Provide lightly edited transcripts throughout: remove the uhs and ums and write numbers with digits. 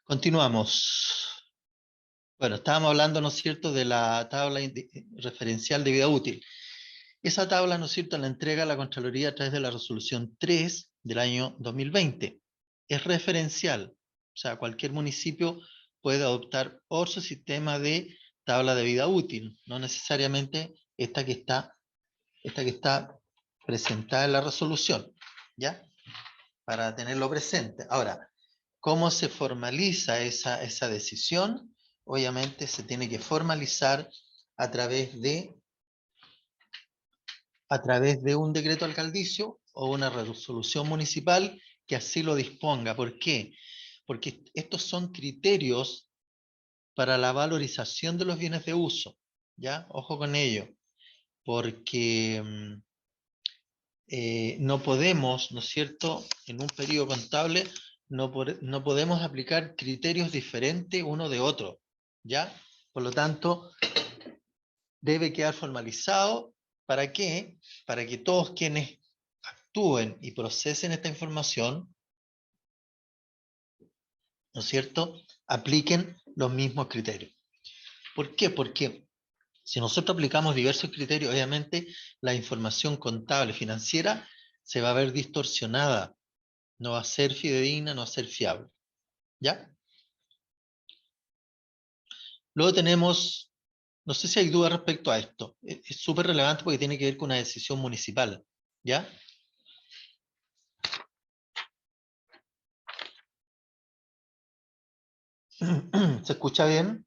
Continuamos. Bueno, estábamos hablando, ¿no es cierto?, de la tabla referencial de vida útil. Esa tabla, ¿no es cierto?, la entrega la Contraloría a través de la resolución 3 del año 2020. Es referencial, o sea, cualquier municipio puede adoptar otro sistema de tabla de vida útil, no necesariamente esta que está presentada en la resolución, ¿ya? Para tenerlo presente. Ahora, ¿cómo se formaliza esa decisión? Obviamente se tiene que formalizar a través de un decreto alcaldicio o una resolución municipal que así lo disponga. ¿Por qué? Porque estos son criterios para la valorización de los bienes de uso, ¿ya? Ojo con ello, porque no podemos, ¿no es cierto?, en un periodo contable no podemos aplicar criterios diferentes uno de otro, ¿ya? Por lo tanto, debe quedar formalizado. ¿Para qué? Para que todos quienes actúen y procesen esta información, ¿no es cierto?, apliquen los mismos criterios. ¿Por qué? Porque si nosotros aplicamos diversos criterios, obviamente la información contable financiera se va a ver distorsionada, no va a ser fidedigna, no va a ser fiable. ¿Ya? Luego tenemos, no sé si hay duda respecto a esto, es súper relevante porque tiene que ver con una decisión municipal. ¿Ya? ¿Se escucha bien?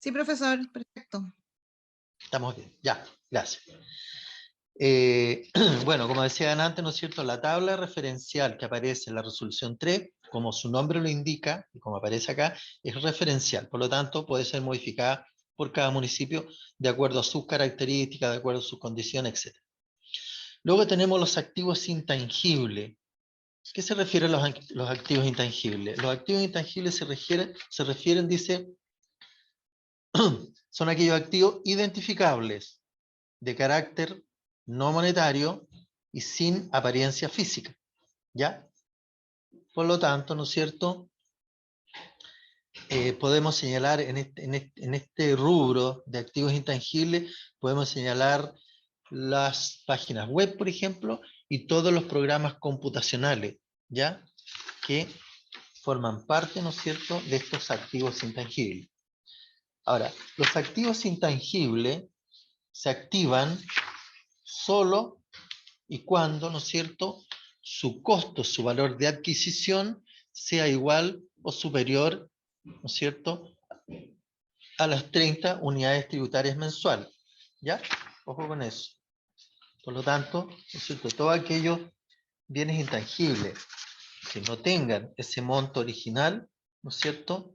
Sí, profesor, perfecto. Estamos bien, ya, gracias. Bueno, como decía antes, ¿no es cierto? La tabla referencial que aparece en la resolución 3, como su nombre lo indica, y como aparece acá, es referencial. Por lo tanto, puede ser modificada por cada municipio de acuerdo a sus características, de acuerdo a sus condiciones, etc. Luego tenemos los activos intangibles. ¿Qué se refiere a los activos intangibles? Los activos intangibles se refieren, dice, son aquellos activos identificables de carácter no monetario y sin apariencia física, ¿ya? Por lo tanto, ¿no es cierto?, podemos señalar en este rubro de activos intangibles, podemos señalar las páginas web, por ejemplo, y todos los programas computacionales, ¿ya?, que forman parte, ¿no es cierto?, de estos activos intangibles. Ahora, los activos intangibles se activan solo y cuando, ¿no es cierto?, su costo, su valor de adquisición sea igual o superior, ¿no es cierto?, a las 30 unidades tributarias mensuales. ¿Ya? Ojo con eso. Por lo tanto, ¿no es cierto?, todos aquellos bienes intangibles que no tengan ese monto original, ¿no es cierto?,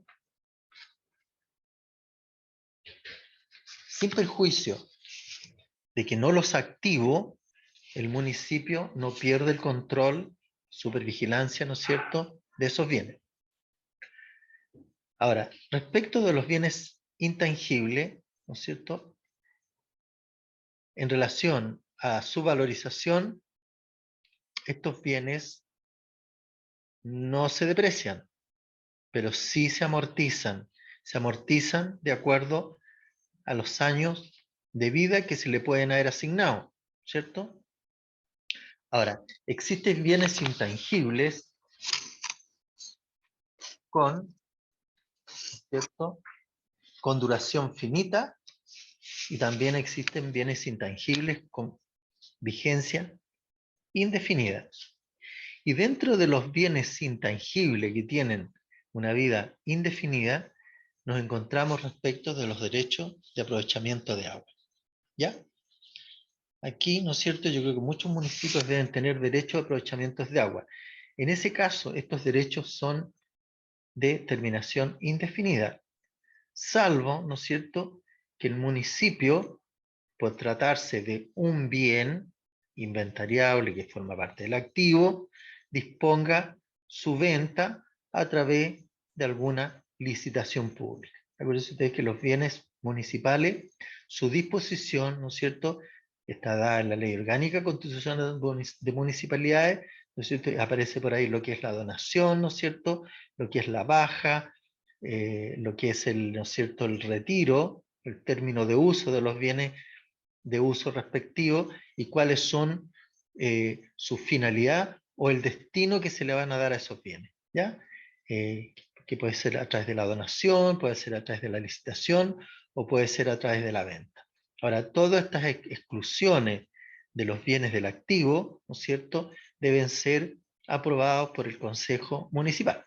sin perjuicio de que no los activo, el municipio no pierde el control, supervigilancia, ¿no es cierto?, de esos bienes. Ahora, respecto de los bienes intangibles, ¿no es cierto?, en relación a su valorización, estos bienes no se deprecian, pero sí se amortizan. Se amortizan de acuerdo a los años de vida que se le pueden haber asignado, ¿cierto? Ahora, existen bienes intangibles con, ¿cierto?, con duración finita, y también existen bienes intangibles con vigencia indefinida. Y dentro de los bienes intangibles que tienen una vida indefinida, nos encontramos respecto de los derechos de aprovechamiento de agua. ¿Ya? Aquí, ¿no es cierto?, yo creo que muchos municipios deben tener derecho a aprovechamientos de agua. En ese caso, estos derechos son de terminación indefinida, salvo, ¿no es cierto?, que el municipio, por tratarse de un bien inventariable que forma parte del activo, disponga su venta a través de alguna licitación pública. Acuérdense ustedes que los bienes municipales, su disposición, ¿no es cierto?, está dada en la Ley Orgánica Constitucional de Municipalidades, ¿no es cierto? Aparece por ahí lo que es la donación, ¿no es cierto? Lo que es la baja, lo que es el, ¿no es cierto?, el retiro, el término de uso de los bienes de uso respectivo y cuáles son su finalidad o el destino que se le van a dar a esos bienes, ¿ya? Que puede ser a través de la donación, puede ser a través de la licitación o puede ser a través de la venta. Ahora, todas estas exclusiones de los bienes del activo, ¿no es cierto?, deben ser aprobados por el Consejo Municipal,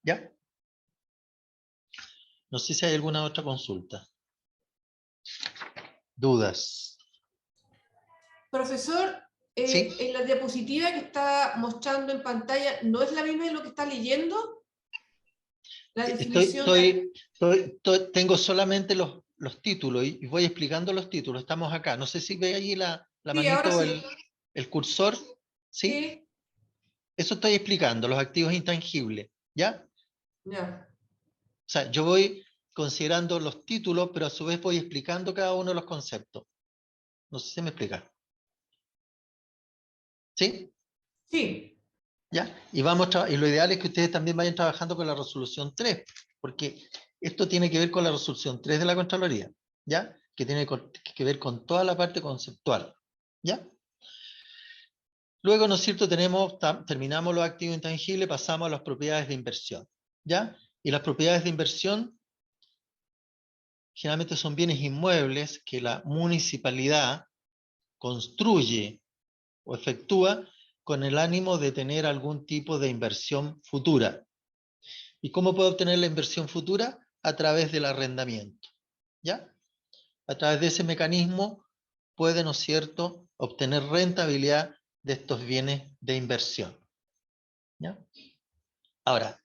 ¿ya? No sé si hay alguna otra consulta. ¿Dudas? Profesor, ¿Sí? en la diapositiva que está mostrando en pantalla, ¿no es la misma de lo que está leyendo? La definición de... Tengo solamente los títulos y voy explicando los títulos. Estamos acá. No sé si ve allí la Sí, ahora manito o sí. el cursor. ¿Sí? Sí, Eso estoy explicando, los activos intangibles. ¿Ya? ya. O sea, yo voy considerando los títulos, pero a su vez voy explicando cada uno de los conceptos. No sé si me explica. ¿Sí? Sí, ¿Ya? Y lo ideal es que ustedes también vayan trabajando con la resolución 3, porque esto tiene que ver con la resolución 3 de la Contraloría, ¿ya? Que tiene que ver con toda la parte conceptual, ¿ya? Luego, ¿no es cierto?, terminamos los activos intangibles, pasamos a las propiedades de inversión, ¿ya? Y las propiedades de inversión generalmente son bienes inmuebles que la municipalidad construye o efectúa con el ánimo de tener algún tipo de inversión futura. ¿Y cómo puedo obtener la inversión futura? A través del arrendamiento, ¿ya? A través de ese mecanismo puede, ¿no es cierto?, obtener rentabilidad de estos bienes de inversión, ¿ya? Ahora,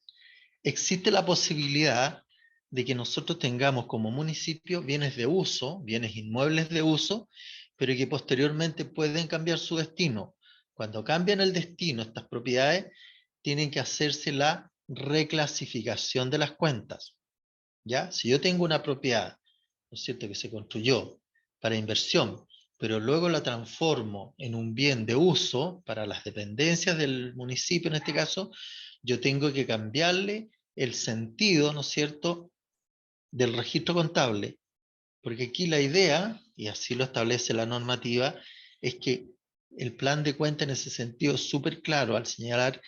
existe la posibilidad de que nosotros tengamos como municipio bienes de uso, bienes inmuebles de uso, pero que posteriormente pueden cambiar su destino. Cuando cambian el destino, estas propiedades tienen que hacerse la reclasificación de las cuentas, ¿ya? Si yo tengo una propiedad, ¿no es cierto?, que se construyó para inversión, pero luego la transformo en un bien de uso para las dependencias del municipio, en este caso, yo tengo que cambiarle el sentido, ¿no es cierto?, del registro contable, porque aquí la idea, y así lo establece la normativa, es que el plan de cuenta en ese sentido es súper claro al señalar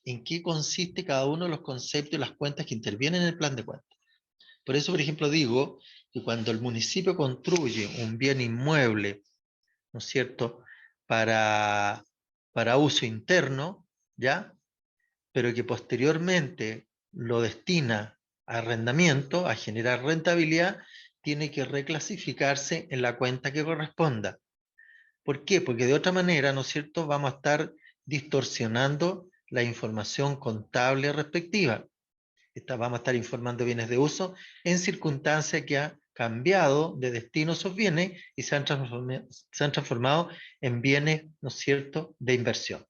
en qué consiste cada uno de los conceptos y las cuentas que intervienen en el plan de cuenta. Por eso, por ejemplo, digo que cuando el municipio construye un bien inmueble, ¿no es cierto?, para, para uso interno, ¿ya?, pero que posteriormente lo destina a arrendamiento, a generar rentabilidad, tiene que reclasificarse en la cuenta que corresponda. ¿Por qué? Porque de otra manera, ¿no es cierto?, vamos a estar distorsionando la información contable respectiva. Vamos a estar informando bienes de uso en circunstancias que ha cambiado de destino esos bienes y se han transformado en bienes, ¿no es cierto?, de inversión.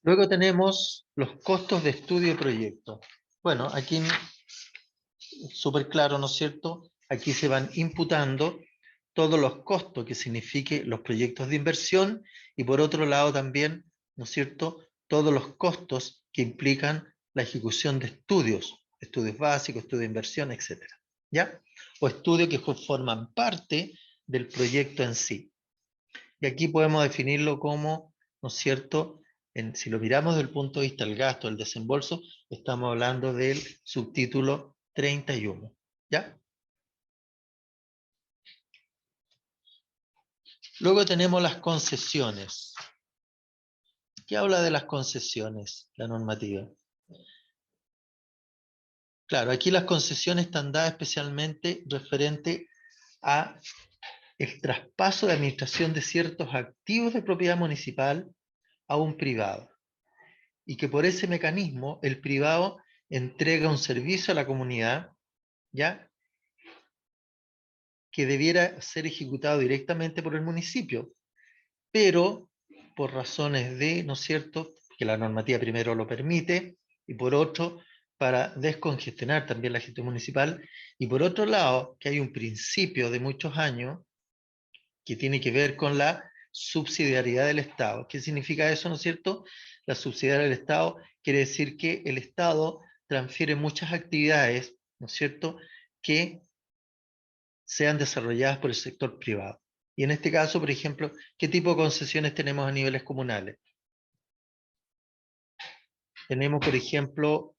Luego tenemos los costos de estudio y proyecto. Bueno, aquí súper claro, ¿no es cierto? Aquí se van imputando todos los costos que signifique los proyectos de inversión y por otro lado también, ¿no es cierto?, todos los costos que implican la ejecución de estudios básicos, estudios de inversión, etc. ¿Ya? O estudios que forman parte del proyecto en sí. Y aquí podemos definirlo como, ¿no es cierto?, si lo miramos desde el punto de vista del gasto, del desembolso, estamos hablando del subtítulo 31. ¿Ya? Luego tenemos las concesiones. ¿Qué habla de las concesiones, la normativa? Claro, aquí las concesiones están dadas especialmente referente a el traspaso de administración de ciertos activos de propiedad municipal a un privado. Y que por ese mecanismo el privado entrega un servicio a la comunidad, ¿ya?, que debiera ser ejecutado directamente por el municipio, pero por razones de, ¿no es cierto?, que la normativa primero lo permite, y por otro, para descongestionar también la gestión municipal, y por otro lado, que hay un principio de muchos años que tiene que ver con la subsidiariedad del Estado. ¿Qué significa eso, no es cierto? La subsidiariedad del Estado quiere decir que el Estado transfiere muchas actividades, ¿no es cierto?, que sean desarrolladas por el sector privado. Y en este caso, por ejemplo, ¿qué tipo de concesiones tenemos a niveles comunales? Tenemos, por ejemplo,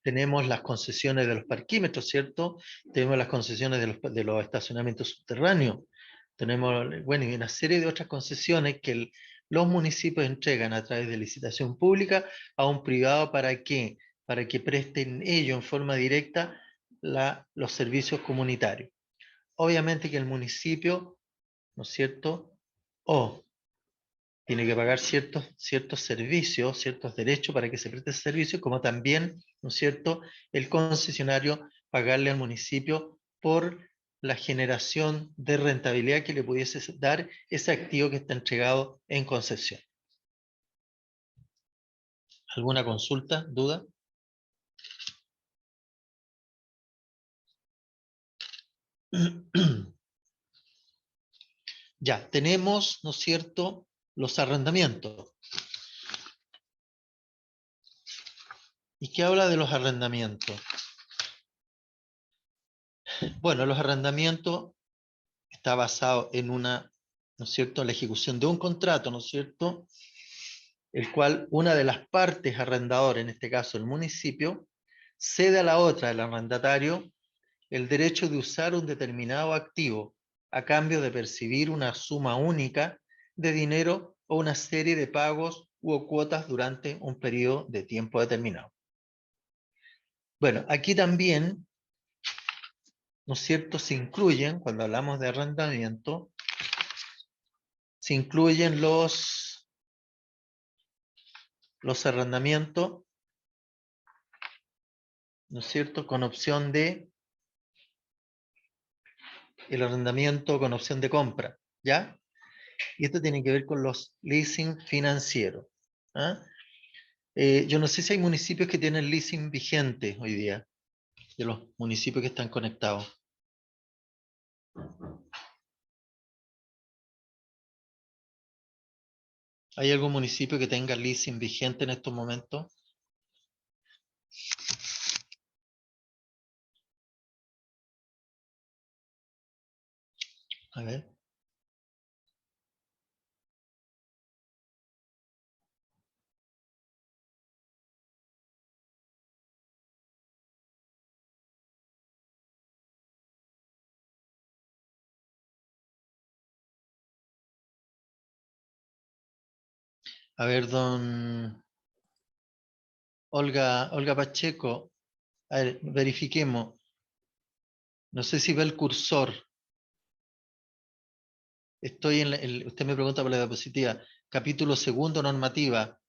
tenemos las concesiones de los parquímetros, ¿cierto? Tenemos las concesiones de los estacionamientos subterráneos. Tenemos, bueno, y una serie de otras concesiones que los municipios entregan a través de licitación pública a un privado ¿para qué? Para que presten ellos en forma directa los servicios comunitarios. Obviamente que el municipio, ¿no es cierto?, tiene que pagar ciertos servicios, ciertos derechos para que se preste ese servicio, como también, ¿no es cierto?, el concesionario pagarle al municipio por la generación de rentabilidad que le pudiese dar ese activo que está entregado en concesión. ¿Alguna consulta, duda? Ya, tenemos, ¿no es cierto?, los arrendamientos. ¿Y qué habla de los arrendamientos? Bueno, los arrendamientos está basado en una, ¿no es cierto?, la ejecución de un contrato, ¿no es cierto?, el cual una de las partes arrendadoras, en este caso el municipio, cede a la otra, el arrendatario, el derecho de usar un determinado activo a cambio de percibir una suma única de dinero o una serie de pagos u cuotas durante un periodo de tiempo determinado. Bueno, aquí también, ¿no es cierto?, se incluyen, cuando hablamos de arrendamiento, se incluyen los arrendamientos, ¿no es cierto?, con opción de, el arrendamiento con opción de compra, ¿ya? Y esto tiene que ver con los leasing financieros. ¿Ah? Yo no sé si hay municipios que tienen leasing vigente hoy día, de los municipios que están conectados. ¿Hay algún municipio que tenga leasing vigente en estos momentos? A ver. A ver, don Olga Pacheco, a ver, verifiquemos. No sé si ve el cursor. Estoy usted me pregunta por la diapositiva. Capítulo segundo, normativa.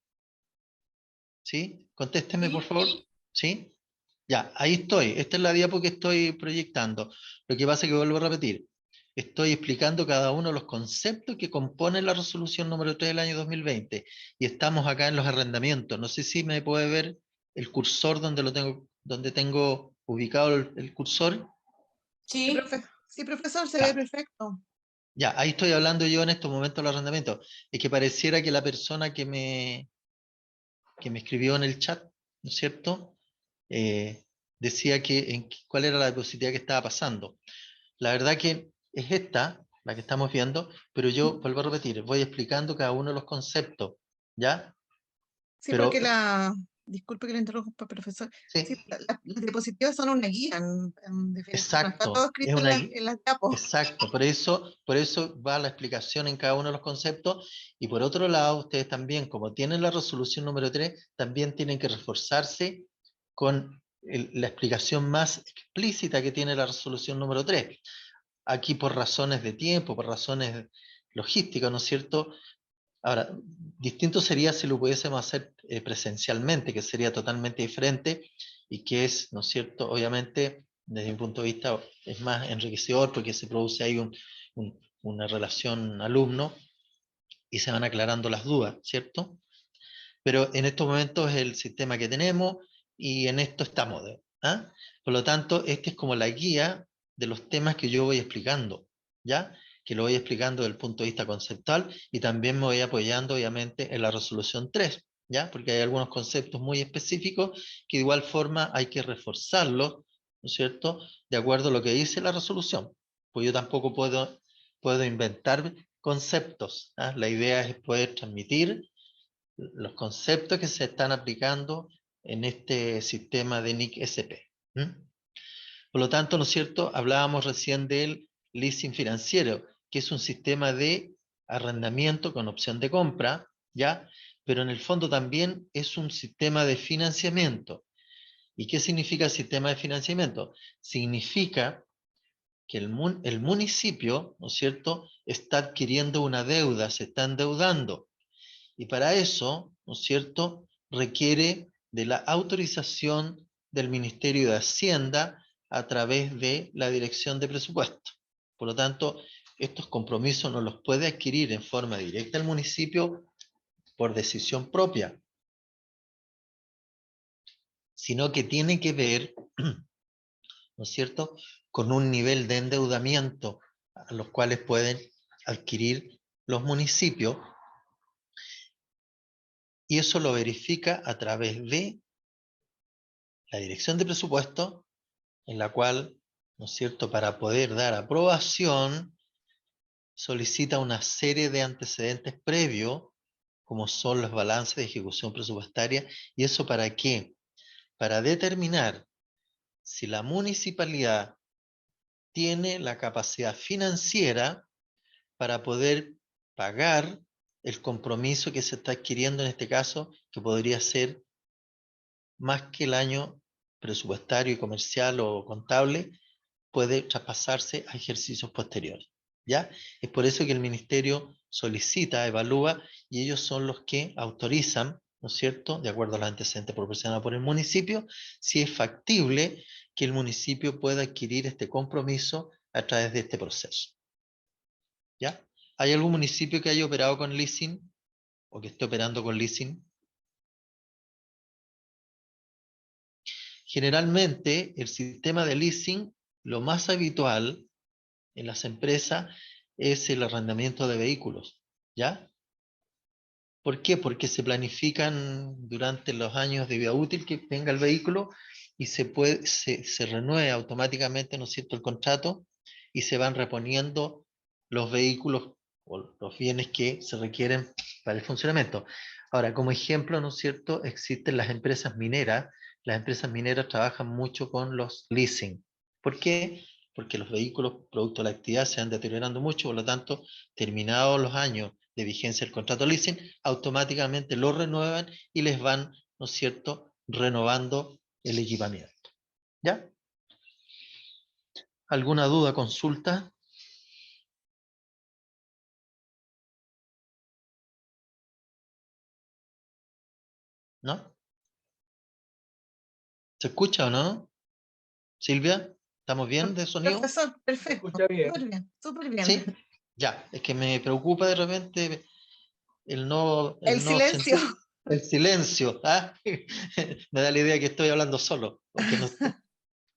¿Sí? Contésteme, por favor. ¿Sí? Ya, ahí estoy. Esta es la diapo que estoy proyectando. Lo que pasa es que vuelvo a repetir. Estoy explicando cada uno de los conceptos que componen la resolución número 3 del año 2020. Y estamos acá en los arrendamientos. No sé si me puede ver el cursor donde tengo ubicado el cursor. Sí. Sí, profesor, se ve perfecto. Ya, ahí estoy hablando yo en estos momentos del arrendamiento. Es que pareciera que la persona que me escribió en el chat, ¿no es cierto?, decía cuál era la diapositiva que estaba pasando. La verdad que es esta, la que estamos viendo, pero yo vuelvo a repetir, voy explicando cada uno de los conceptos, ¿ya? Sí, Pero, porque disculpe que le interrumpa, profesor. sí, Sí, las diapositivas son una guía, en definitiva. No está exacto, todo es escrito en las diapos. exacto, por eso va la explicación en cada uno de los conceptos, y por otro lado, ustedes también, como tienen la resolución número 3, también tienen que reforzarse con la explicación más explícita que tiene la resolución número 3. Aquí por razones de tiempo, por razones logísticas, ¿no es cierto? Ahora, distinto sería si lo pudiésemos hacer presencialmente, que sería totalmente diferente y que es, ¿no es cierto?, obviamente, desde mi punto de vista, es más enriquecedor porque se produce ahí una relación alumno y se van aclarando las dudas, ¿cierto? Pero en estos momentos es el sistema que tenemos y en esto estamos. ¿Ah? Por lo tanto, esta es como la guía de los temas que yo voy explicando, ¿ya? Que lo voy explicando desde el punto de vista conceptual y también me voy apoyando, obviamente, en la resolución 3, ¿ya? Porque hay algunos conceptos muy específicos que de igual forma hay que reforzarlos, ¿no es cierto?, de acuerdo a lo que dice la resolución. Pues yo tampoco puedo inventar conceptos, ¿ah? La idea es poder transmitir los conceptos que se están aplicando en este sistema de NIC SP. Por lo tanto, ¿no es cierto?, hablábamos recién del leasing financiero, que es un sistema de arrendamiento con opción de compra, ¿ya? Pero en el fondo también es un sistema de financiamiento. ¿Y qué significa el sistema de financiamiento? Significa que el municipio, ¿no es cierto?, está adquiriendo una deuda, se está endeudando. Y para eso, ¿no es cierto?, requiere de la autorización del Ministerio de Hacienda a través de la Dirección de Presupuesto. Por lo tanto, estos compromisos no los puede adquirir en forma directa el municipio por decisión propia, sino que tiene que ver, ¿no es cierto?, con un nivel de endeudamiento a los cuales pueden adquirir los municipios, y eso lo verifica a través de la Dirección de Presupuesto, en la cual, ¿no es cierto?, para poder dar aprobación, solicita una serie de antecedentes previos, como son los balances de ejecución presupuestaria. ¿Y eso para qué? Para determinar si la municipalidad tiene la capacidad financiera para poder pagar el compromiso que se está adquiriendo en este caso, que podría ser más que el año presupuestario y comercial o contable, puede traspasarse a ejercicios posteriores, ¿ya? Es por eso que el ministerio solicita, evalúa, y ellos son los que autorizan, ¿no es cierto?, de acuerdo a los antecedentes proporcionados por el municipio, si es factible que el municipio pueda adquirir este compromiso a través de este proceso, ¿ya? ¿Hay algún municipio que haya operado con leasing o que esté operando con leasing? Generalmente, el sistema de leasing, lo más habitual en las empresas es el arrendamiento de vehículos, ¿ya? ¿Por qué? Porque se planifican durante los años de vida útil que tenga el vehículo y se renueve automáticamente, ¿no es cierto?, el contrato, y se van reponiendo los vehículos o los bienes que se requieren para el funcionamiento. Ahora, como ejemplo, ¿no es cierto?, existen las empresas mineras. Las empresas mineras trabajan mucho con los leasing. ¿Por qué? Porque los vehículos, producto de la actividad, se van deteriorando mucho, por lo tanto, terminados los años de vigencia del contrato leasing, automáticamente lo renuevan y les van, ¿no es cierto?, renovando el equipamiento. ¿Ya? ¿Alguna duda, consulta? ¿No? ¿Se escucha o no? Silvia, ¿estamos bien de sonido? Profesor, perfecto. Súper bien, súper bien. Sí, ya, es que me preocupa de repente el no silencio. El silencio, ¿ah? Me da la idea que estoy hablando solo, porque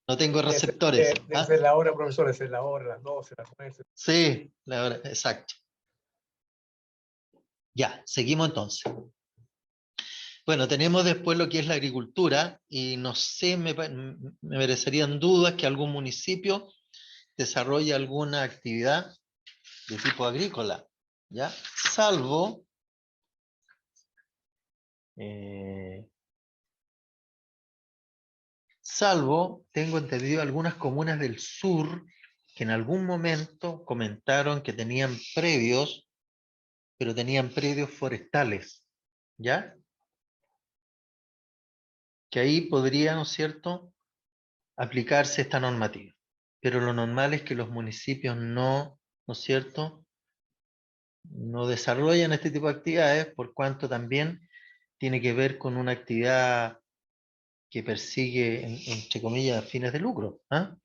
no tengo receptores. Debe ser la hora, profesor, debe ser la hora, las 12, las 9. Sí, la hora, exacto. Ya, seguimos entonces. Bueno, tenemos después lo que es la agricultura, y no sé, me merecerían dudas que algún municipio desarrolle alguna actividad de tipo agrícola, ¿ya? Salvo tengo entendido, algunas comunas del sur que en algún momento comentaron que tenían predios, pero tenían predios forestales, ¿ya? Que ahí podría, ¿no es cierto?, aplicarse esta normativa. Pero lo normal es que los municipios ¿no es cierto?, no desarrollan este tipo de actividades, por cuanto también tiene que ver con una actividad que persigue, entre comillas, fines de lucro. ¿Ah?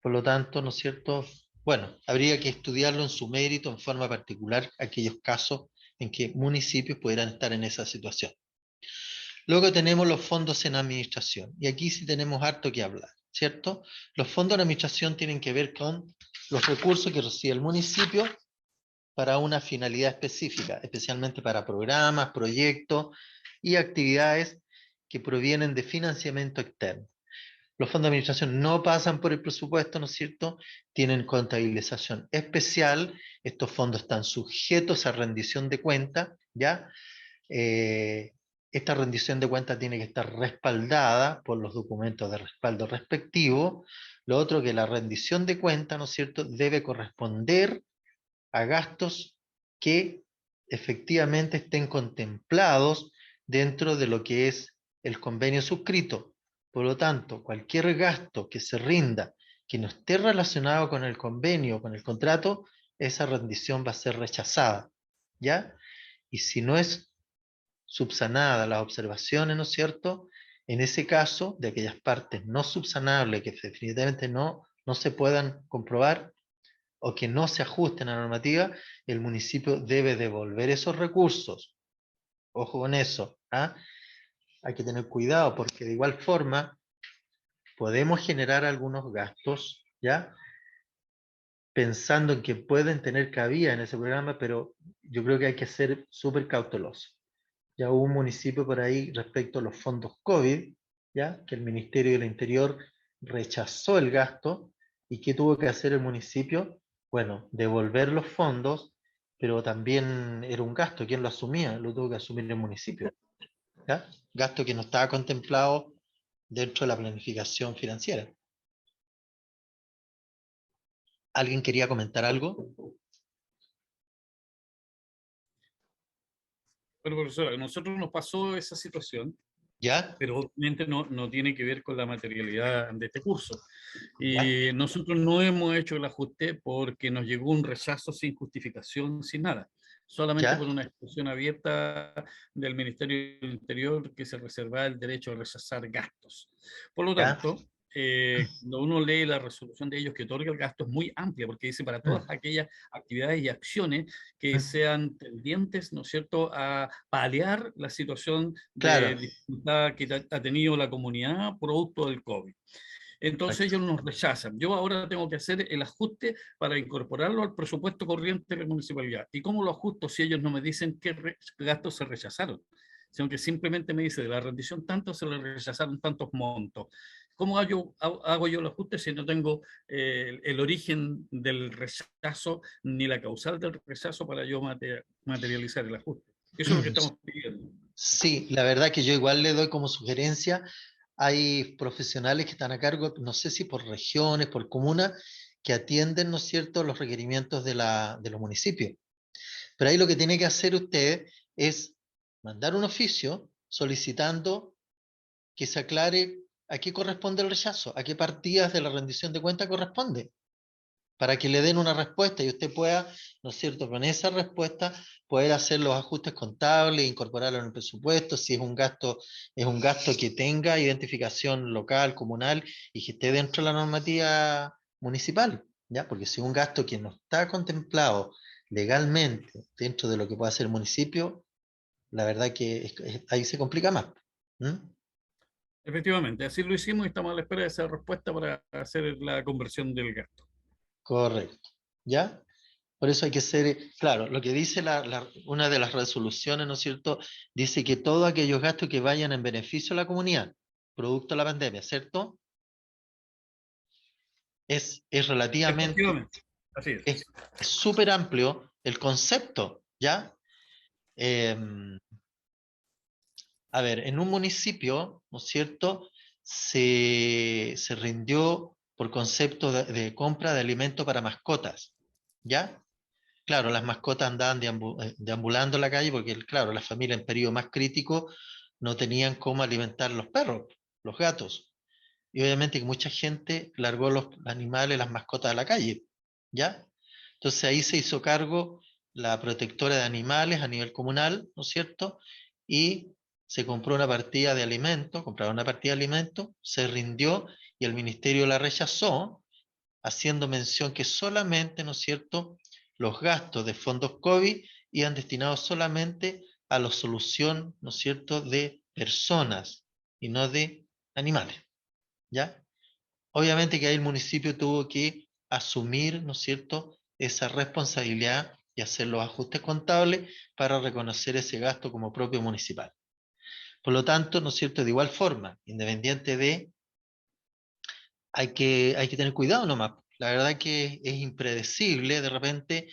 Por lo tanto, ¿no es cierto? Bueno, habría que estudiarlo en su mérito, en forma particular, aquellos casos en que municipios pudieran estar en esa situación. Luego tenemos los fondos en administración, y aquí sí tenemos harto que hablar. ¿cierto? Los fondos de administración tienen que ver con los recursos que recibe el municipio para una finalidad específica, especialmente para programas, proyectos y actividades que provienen de financiamiento externo. Los fondos de administración no pasan por el presupuesto, ¿no es cierto? Tienen contabilización especial. Estos fondos están sujetos a rendición de cuentas, ¿ya? Esta rendición de cuentas tiene que estar respaldada por los documentos de respaldo respectivos. Lo otro, que la rendición de cuentas, ¿no es cierto?, debe corresponder a gastos que efectivamente estén contemplados dentro de lo que es el convenio suscrito. Por lo tanto, cualquier gasto que se rinda que no esté relacionado con el convenio o con el contrato, esa rendición va a ser rechazada, ¿ya? Y si no es subsanada las observaciones, ¿no es cierto?, en ese caso, de aquellas partes no subsanables que definitivamente no se puedan comprobar o que no se ajusten a la normativa, el municipio debe devolver esos recursos. Ojo con eso, ¿ah? Hay que tener cuidado porque de igual forma podemos generar algunos gastos, ¿ya?, pensando en que pueden tener cabida en ese programa, pero yo creo que hay que ser súper cauteloso. Ya hubo un municipio por ahí respecto a los fondos COVID, ¿ya?, que el Ministerio del Interior rechazó el gasto. ¿Y qué tuvo que hacer el municipio? Bueno, devolver los fondos, pero también era un gasto. ¿Quién lo asumía? Lo tuvo que asumir el municipio, ¿ya? Gasto que no estaba contemplado dentro de la planificación financiera. ¿Alguien quería comentar algo? Bueno, profesor, a nosotros nos pasó esa situación, ¿Ya? pero obviamente no tiene que ver con la materialidad de este curso. ¿Ya? Y nosotros no hemos hecho el ajuste porque nos llegó un rechazo sin justificación, sin nada, solamente ¿Ya? por una expresión abierta del Ministerio del Interior que se reservaba el derecho a rechazar gastos. Por lo ¿Ya? tanto, cuando uno lee la resolución de ellos que otorga el gasto es muy amplia, porque dice para todas aquellas actividades y acciones que sean tendientes, ¿no es cierto?, a paliar la situación de Claro. dificultad que ha tenido la comunidad producto del COVID. Entonces ellos nos rechazan. Yo ahora tengo que hacer el ajuste para incorporarlo al presupuesto corriente de la municipalidad. ¿Y cómo lo ajusto si ellos no me dicen qué gastos se rechazaron? Sino que simplemente me dice de la rendición tanto se le rechazaron tantos montos. ¿Cómo hago yo el ajuste si no tengo el origen del rechazo ni la causal del rechazo para yo materializar el ajuste? Eso es lo que estamos pidiendo. Sí, la verdad que yo igual le doy como sugerencia. Hay profesionales que están a cargo, no sé si por regiones, por comunas, que atienden, ¿no es cierto?, los requerimientos de los municipios. Pero ahí lo que tiene que hacer usted es mandar un oficio solicitando que se aclare a qué corresponde el rechazo, a qué partidas de la rendición de cuenta corresponde, para que le den una respuesta y usted pueda, ¿no es cierto?, con esa respuesta poder hacer los ajustes contables, incorporarlo en el presupuesto. Si es un gasto que tenga identificación local, comunal y que esté dentro de la normativa municipal, ¿ya? Porque si es un gasto que no está contemplado legalmente dentro de lo que puede hacer el municipio, la verdad que ahí se complica más. ¿Mm? Efectivamente, así lo hicimos y estamos a la espera de esa respuesta para hacer la conversión del gasto. Correcto. ¿Ya? Por eso hay que ser, claro, lo que dice una de las resoluciones, ¿no es cierto?, dice que todos aquellos gastos que vayan en beneficio a la comunidad, producto de la pandemia, ¿cierto? Es relativamente, Efectivamente, así es. es súper amplio el concepto, ¿ya? A ver, en un municipio, ¿no es cierto?, se rindió por concepto de compra de alimento para mascotas, ¿ya? Claro, las mascotas andaban deambulando en la calle porque, claro, las familias en periodo más crítico no tenían cómo alimentar los perros, los gatos. Y obviamente que mucha gente largó los animales, las mascotas a la calle, ¿ya? Entonces ahí se hizo cargo la protectora de animales a nivel comunal, ¿no es cierto? Y se compró una partida de alimentos, compraron una partida de alimentos, se rindió y el ministerio la rechazó, haciendo mención que solamente, ¿no es cierto?, los gastos de fondos COVID iban destinados solamente a la solución, ¿no es cierto?, de personas y no de animales, ¿ya? obviamente que ahí el municipio tuvo que asumir, ¿no es cierto?, esa responsabilidad y hacer los ajustes contables para reconocer ese gasto como propio municipal. Por lo tanto, ¿no es cierto?, de igual forma, independiente de, hay que tener cuidado nomás. La verdad que es impredecible de repente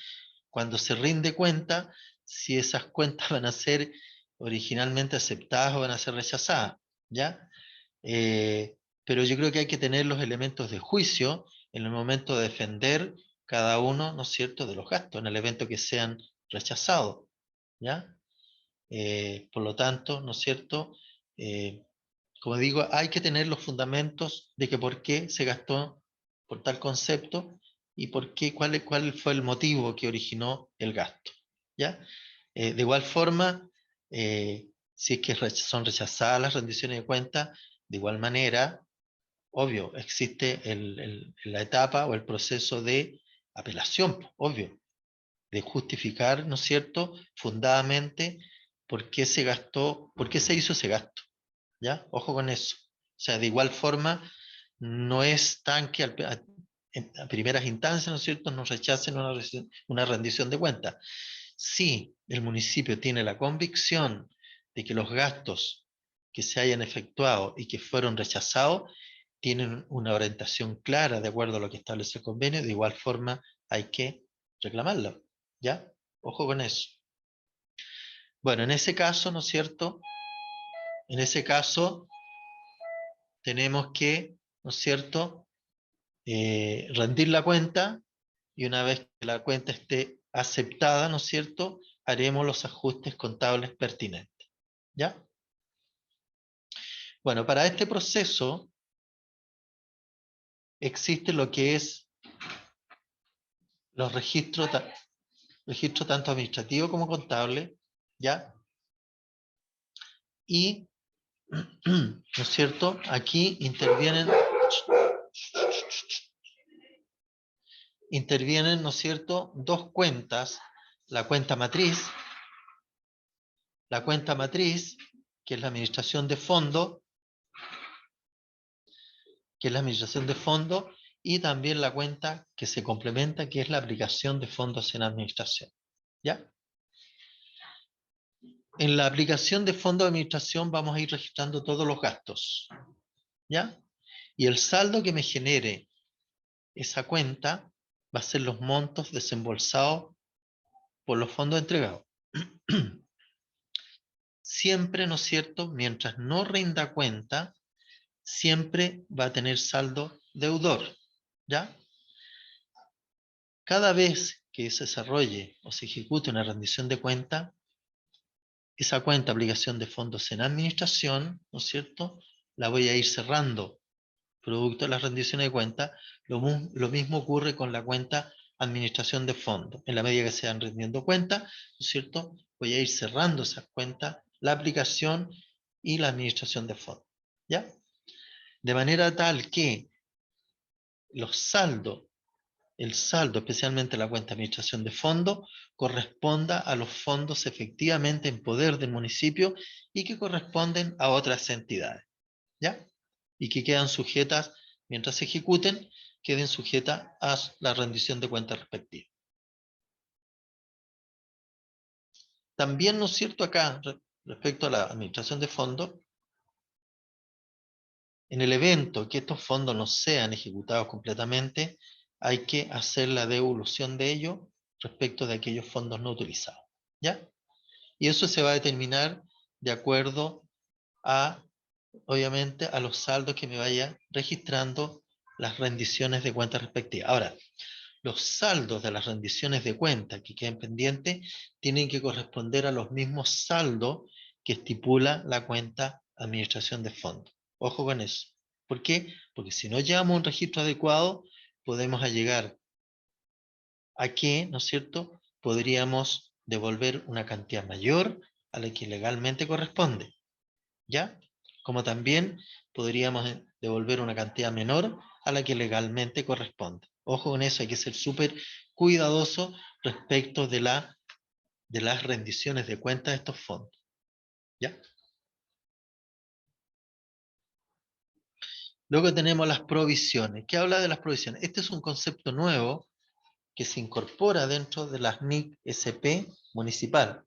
cuando se rinde cuenta si esas cuentas van a ser originalmente aceptadas o van a ser rechazadas, ¿ya? Pero yo creo que hay que tener los elementos de juicio en el momento de defender cada uno, ¿no es cierto?, de los gastos, en el evento que sean rechazados, ¿ya? Por lo tanto, ¿no es cierto?, como digo, hay que tener los fundamentos de que por qué se gastó por tal concepto y por qué, cuál fue el motivo que originó el gasto, ¿ya? De igual forma, si es que son rechazadas las rendiciones de cuentas, de igual manera, obvio, existe la etapa o el proceso de apelación, obvio, de justificar, ¿no es cierto?, fundadamente por qué se gastó, por qué se hizo ese gasto, ¿ya? Ojo con eso. O sea, de igual forma, no es tan que a primeras instancias, ¿no es cierto?, nos rechacen una rendición de cuentas. Si el municipio tiene la convicción de que los gastos que se hayan efectuado y que fueron rechazados tienen una orientación clara de acuerdo a lo que establece el convenio, de igual forma hay que reclamarlo, ¿ya? Ojo con eso. Bueno, en ese caso, ¿no es cierto?, en ese caso tenemos que, ¿no es cierto?, rendir la cuenta, y una vez que la cuenta esté aceptada, ¿no es cierto?, haremos los ajustes contables pertinentes, ¿ya? Bueno, para este proceso existe lo que es los registros tanto administrativos como contables, ¿ya? Y, ¿no es cierto?, aquí intervienen, ¿no es cierto?, dos cuentas, la cuenta matriz, que es la administración de fondos, y también la cuenta que se complementa, que es la aplicación de fondos en administración, ¿ya? En la aplicación de fondos de administración vamos a ir registrando todos los gastos, ¿ya? Y el saldo que me genere esa cuenta va a ser los montos desembolsados por los fondos entregados. Siempre, ¿no es cierto?, mientras no rinda cuenta, siempre va a tener saldo deudor, ¿ya? Cada vez que se desarrolle o se ejecute una rendición de cuenta, esa cuenta aplicación de fondos en administración, ¿no es cierto?, la voy a ir cerrando producto de las rendiciones de cuenta. Lo mismo ocurre con la cuenta administración de fondos. En la medida que se van rindiendo cuentas, ¿no es cierto?, voy a ir cerrando esas cuentas, la aplicación y la administración de fondos, ¿ya? De manera tal que los saldos, el saldo, especialmente la cuenta de administración de fondos, corresponda a los fondos efectivamente en poder del municipio y que corresponden a otras entidades, ¿ya? Y que quedan sujetas, mientras se ejecuten, queden sujetas a la rendición de cuentas respectiva. También, ¿no es cierto?, acá, respecto a la administración de fondos, en el evento que estos fondos no sean ejecutados completamente, hay que hacer la devolución de ellos respecto de aquellos fondos no utilizados, ¿ya? Y eso se va a determinar de acuerdo a, obviamente, a los saldos que me vaya registrando las rendiciones de cuentas respectivas. Ahora, los saldos de las rendiciones de cuentas que queden pendientes tienen que corresponder a los mismos saldos que estipula la cuenta administración de fondos. Ojo con eso. ¿Por qué? Porque si no llevamos un registro adecuado, podemos llegar a que, ¿no es cierto?, podríamos devolver una cantidad mayor a la que legalmente corresponde, ¿ya? Como también podríamos devolver una cantidad menor a la que legalmente corresponde. Ojo con eso, hay que ser súper cuidadoso respecto de las rendiciones de cuentas de estos fondos, ¿ya? Luego tenemos las provisiones. ¿Qué habla de las provisiones? Este es un concepto nuevo que se incorpora dentro de las NIC SP municipal.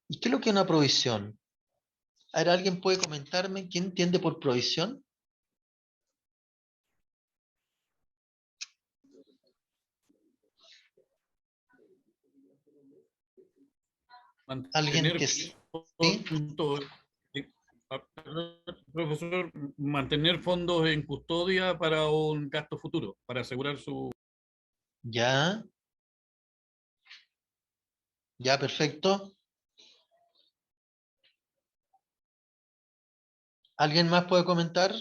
¿Y qué es lo que es una provisión? A ver, ¿alguien puede comentarme qué entiende por provisión? Alguien que sí. Profesor, mantener fondos en custodia para un gasto futuro, para asegurar su... Ya. Ya, perfecto. ¿Alguien más puede comentar?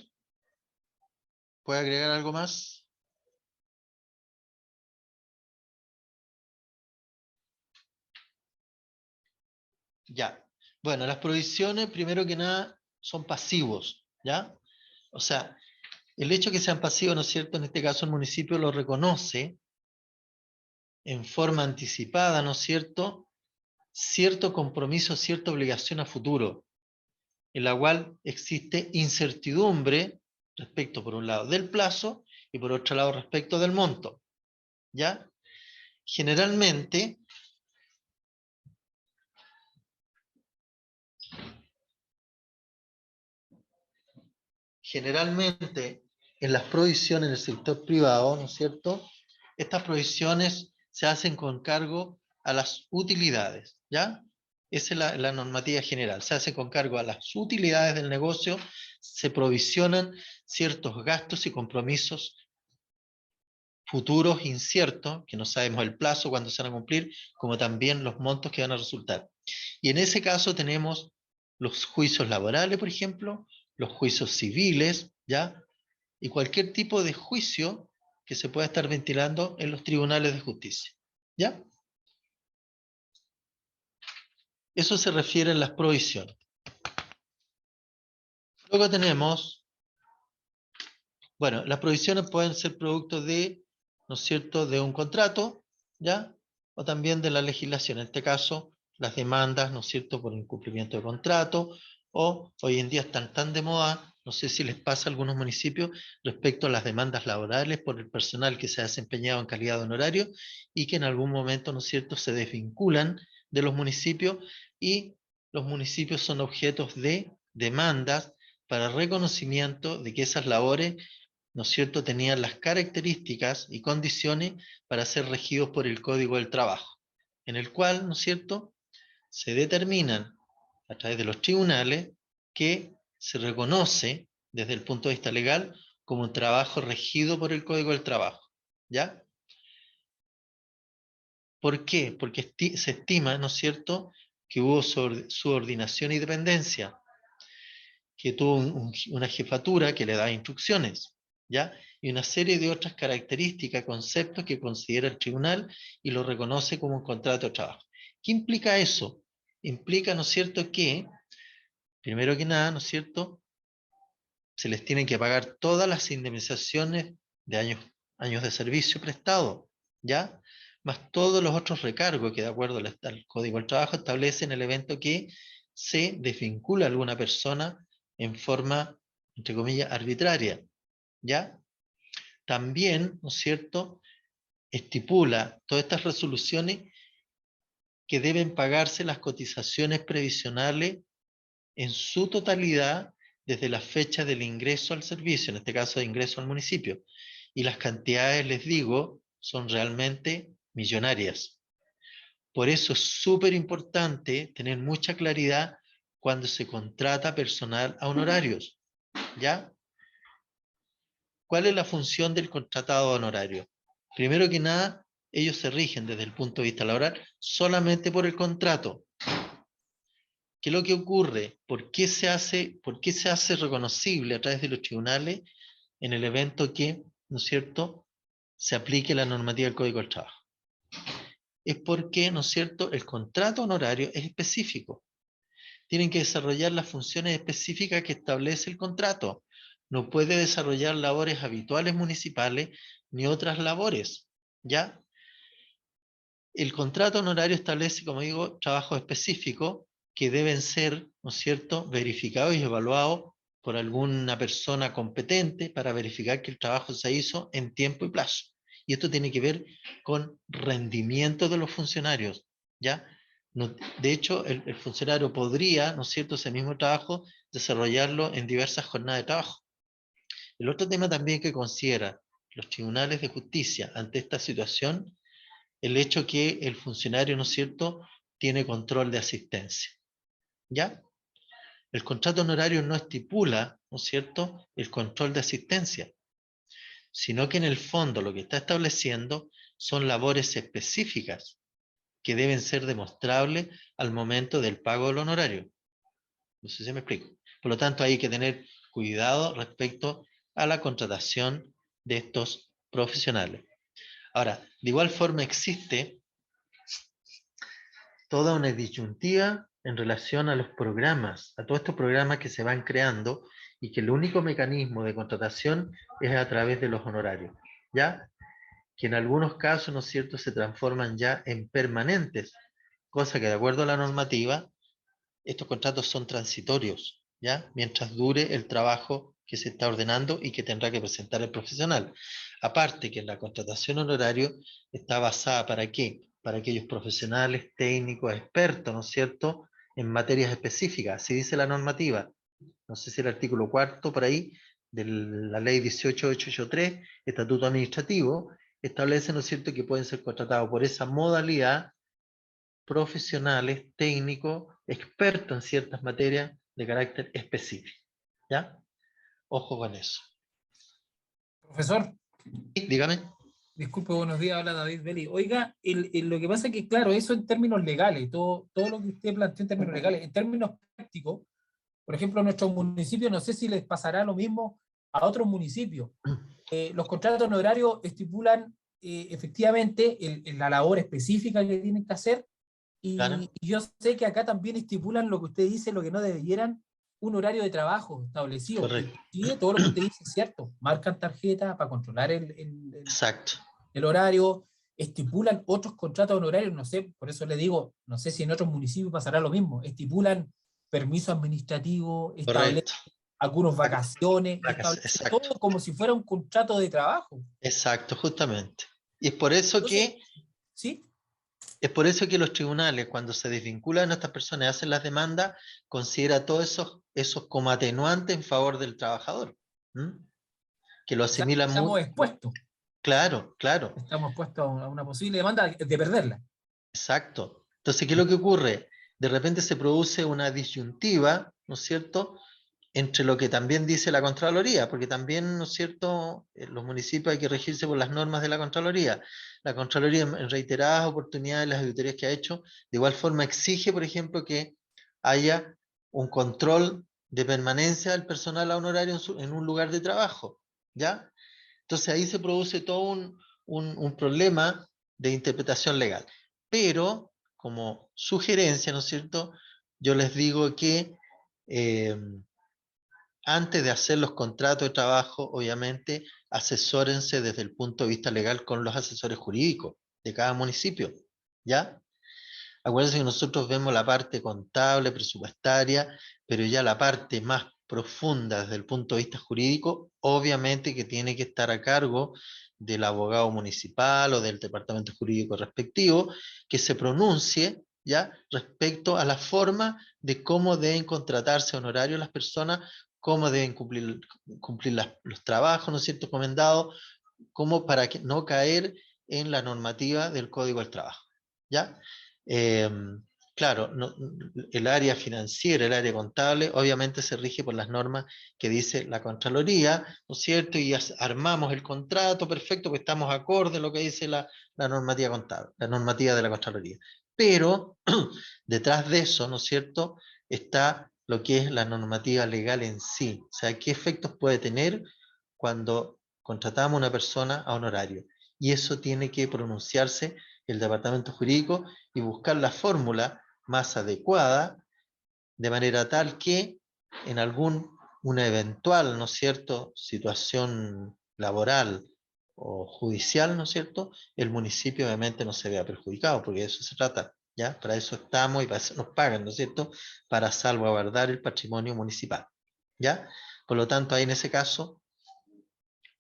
¿Puede agregar algo más? Ya. Bueno, las provisiones, primero que nada, son pasivos, ¿ya? O sea, el hecho de que sean pasivos, ¿no es cierto? En este caso el municipio lo reconoce en forma anticipada, ¿no es cierto? Cierto compromiso, cierta obligación a futuro, en la cual existe incertidumbre respecto, por un lado, del plazo y por otro lado, respecto del monto, ¿ya? Generalmente, en las provisiones en el sector privado, ¿no es cierto? Estas provisiones se hacen con cargo a las utilidades, ¿ya? Esa es la normativa general. Se hace con cargo a las utilidades del negocio, se provisionan ciertos gastos y compromisos futuros inciertos, que no sabemos el plazo, cuándo se van a cumplir, como también los montos que van a resultar. Y en ese caso tenemos los juicios laborales, por ejemplo, los juicios civiles, ¿ya? Y cualquier tipo de juicio que se pueda estar ventilando en los tribunales de justicia, ¿ya? Eso se refiere a las provisiones. Luego tenemos, bueno, las provisiones pueden ser producto de, ¿no es cierto?, de un contrato, ¿ya? O también de la legislación, en este caso, las demandas, ¿no es cierto?, por incumplimiento de contrato, o hoy en día están tan de moda, no sé si les pasa a algunos municipios, respecto a las demandas laborales por el personal que se ha desempeñado en calidad de honorario y que en algún momento, ¿no es cierto?, se desvinculan de los municipios y los municipios son objetos de demandas para reconocimiento de que esas labores, ¿no es cierto?, tenían las características y condiciones para ser regidos por el Código del Trabajo, en el cual, ¿no es cierto?, se determinan a través de los tribunales que se reconoce desde el punto de vista legal como un trabajo regido por el Código del Trabajo, ¿ya? ¿Por qué? Porque se estima, ¿no es cierto?, que hubo subordinación y dependencia, que tuvo una jefatura que le da instrucciones, ¿ya? Y una serie de otras características, conceptos que considera el tribunal y lo reconoce como un contrato de trabajo. ¿Qué implica eso? Implica, ¿no es cierto?, que, primero que nada, ¿no es cierto?, se les tienen que pagar todas las indemnizaciones de años de servicio prestado, ¿ya? Más todos los otros recargos que de acuerdo al Código del Trabajo establecen el evento que se desvincula a alguna persona en forma, entre comillas, arbitraria, ¿ya? También, ¿no es cierto?, estipula todas estas resoluciones que deben pagarse las cotizaciones previsionales en su totalidad desde la fecha del ingreso al servicio, en este caso de ingreso al municipio. Y las cantidades, les digo, son realmente millonarias. Por eso es súper importante tener mucha claridad cuando se contrata personal a honorarios, ¿ya? ¿Cuál es la función del contratado a honorario? Primero que nada, ellos se rigen desde el punto de vista laboral solamente por el contrato. ¿Qué es lo que ocurre? ¿Por qué se hace reconocible a través de los tribunales en el evento que, ¿no es cierto?, se aplique la normativa del Código del Trabajo? Es porque, ¿no es cierto?, el contrato honorario es específico. Tienen que desarrollar las funciones específicas que establece el contrato. No puede desarrollar labores habituales municipales ni otras labores, ¿ya? El contrato honorario establece, como digo, trabajos específicos que deben ser, ¿no es cierto?, verificados y evaluados por alguna persona competente para verificar que el trabajo se hizo en tiempo y plazo. Y esto tiene que ver con rendimiento de los funcionarios, ¿ya? No, de hecho, el funcionario podría, ¿no es cierto?, ese mismo trabajo, desarrollarlo en diversas jornadas de trabajo. El otro tema también que considera los tribunales de justicia ante esta situación, el hecho que el funcionario, ¿no es cierto?, tiene control de asistencia, ¿ya? El contrato honorario no estipula, ¿no es cierto?, el control de asistencia, sino que en el fondo lo que está estableciendo son labores específicas que deben ser demostrables al momento del pago del honorario. No sé si me explico. Por lo tanto, hay que tener cuidado respecto a la contratación de estos profesionales. Ahora, de igual forma existe toda una disyuntiva en relación a los programas, a todos estos programas que se van creando y que el único mecanismo de contratación es a través de los honorarios, ¿ya? Que en algunos casos, ¿no es cierto?, se transforman ya en permanentes, cosa que de acuerdo a la normativa, estos contratos son transitorios, ¿ya? Mientras dure el trabajo que se está ordenando y que tendrá que presentar el profesional. Aparte que la contratación honorario está basada ¿para qué? Para aquellos profesionales, técnicos, expertos, ¿no es cierto?, en materias específicas, así dice la normativa. No sé si el artículo 4 por ahí, de la ley 18883, Estatuto Administrativo, establece, ¿no es cierto?, que pueden ser contratados por esa modalidad profesionales, técnicos, expertos en ciertas materias de carácter específico. ¿Ya? Ojo con eso. Profesor, Sí, dígame. disculpe, buenos días, habla David Belli. Oiga, lo que pasa es que, claro, eso en términos legales, todo lo que usted planteó en términos legales, en términos prácticos, por ejemplo, a nuestros municipios, no sé si les pasará lo mismo a otros municipios. Los contratos honorarios estipulan efectivamente la labor específica que tienen que hacer, Claro. y yo sé que acá también estipulan lo que usted dice, lo que no debieran, un horario de trabajo establecido. Correcto. Y todo lo que usted dice es cierto. Marcan tarjeta para controlar Exacto. el horario, estipulan otros contratos honorarios, no sé, por eso le digo, no sé si en otros municipios pasará lo mismo, estipulan permiso administrativo, establecen Correcto. algunas vacaciones, establecen Exacto. todo como si fuera un contrato de trabajo. Exacto, justamente. Y es por eso Entonces, que ¿sí? Es por eso que los tribunales, cuando se desvinculan a estas personas y hacen las demandas, considera todos esos como atenuantes en favor del trabajador. ¿Mm? Que lo O sea, asimilan estamos muy. expuestos. Claro, claro. Estamos expuestos a una posible demanda de perderla. Exacto. Entonces, ¿qué es lo que ocurre? De repente se produce una disyuntiva, ¿no es cierto?, entre lo que también dice la Contraloría, porque también, ¿no es cierto?, en los municipios hay que regirse por las normas de la Contraloría. La Contraloría en reiteradas oportunidades, las auditorías que ha hecho, de igual forma exige, por ejemplo, que haya un control de permanencia del personal honorario en un lugar de trabajo, ¿ya? Entonces ahí se produce todo un problema de interpretación legal. Pero, como sugerencia, ¿no es cierto?, yo les digo que antes de hacer los contratos de trabajo, obviamente, asesórense desde el punto de vista legal con los asesores jurídicos de cada municipio, ¿ya? Acuérdense que nosotros vemos la parte contable, presupuestaria, pero ya la parte más profunda desde el punto de vista jurídico, obviamente que tiene que estar a cargo del abogado municipal o del departamento jurídico respectivo, que se pronuncie ya respecto a la forma de cómo deben contratarse honorarios las personas, cómo deben cumplir los trabajos, ¿no es cierto?, comendados, como para que no caer en la normativa del Código del Trabajo, ¿ya? Claro, el área financiera, el área contable, obviamente se rige por las normas que dice la Contraloría, ¿no es cierto? Y armamos el contrato, perfecto, pues estamos acorde a lo que dice la normativa contable, la normativa de la Contraloría. Pero detrás de eso, ¿no es cierto?, está lo que es la normativa legal en sí. O sea, qué efectos puede tener cuando contratamos a una persona a honorario. Y eso tiene que pronunciarse el departamento jurídico y buscar la fórmula más adecuada, de manera tal que en una eventual, ¿no es cierto?, situación laboral o judicial, ¿no es cierto?, el municipio obviamente no se vea perjudicado, porque de eso se trata, ¿ya? Para eso estamos y para eso nos pagan, ¿no es cierto?, para salvaguardar el patrimonio municipal, ¿Ya? Por lo tanto, ahí en ese caso